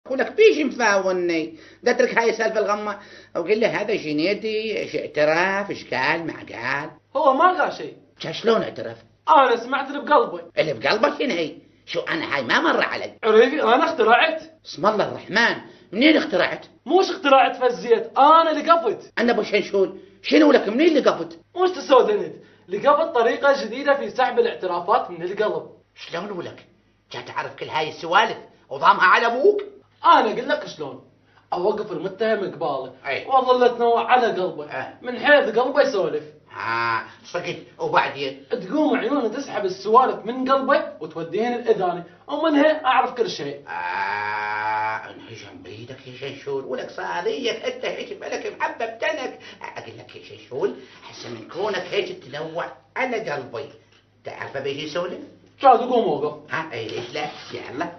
اقول لك بيش مفاوني ده اترك هاي السالفه الغمه وقل له هذا جنيدي ايش اعتراف ايش قال ما قال. هو ما قال شيء. شلون اعترف؟ انا سمعت اللي بقلبي. اللي بقلبك شنو هي؟ شو انا هاي ما مر علي. عريفي انا اخترعت. اسم الله الرحمن منين اخترعت؟ موش اخترعت فالزيت، انا لقفت. انا ابو شنشون شنو لك منين لقفت؟ موش تسودنت، لقفت طريقه جديده في سحب الاعترافات من القلب. شلون ولك؟ جاي تعرف كل هاي السوالف وضامها على ابوك؟ انا اقول لك شلون. اوقف المتهم قباله أي. واظل اتنوع على قلبه من حيث قلبه يسولف. صدق وبعدين تقوم عيونه تسحب السوالف من قلبه وتوديهن الاذاني ومنها اعرف كل شيء. انهجم بيدك يا شنشول ولك صاريك انت هيك بالك محبب تنك. اقول لك يا شنشول حسن من كونك هيك تنوع على قلبي تعرف بيجي يسولف؟ كاد قوم وقف. اي ليش لا؟ يلا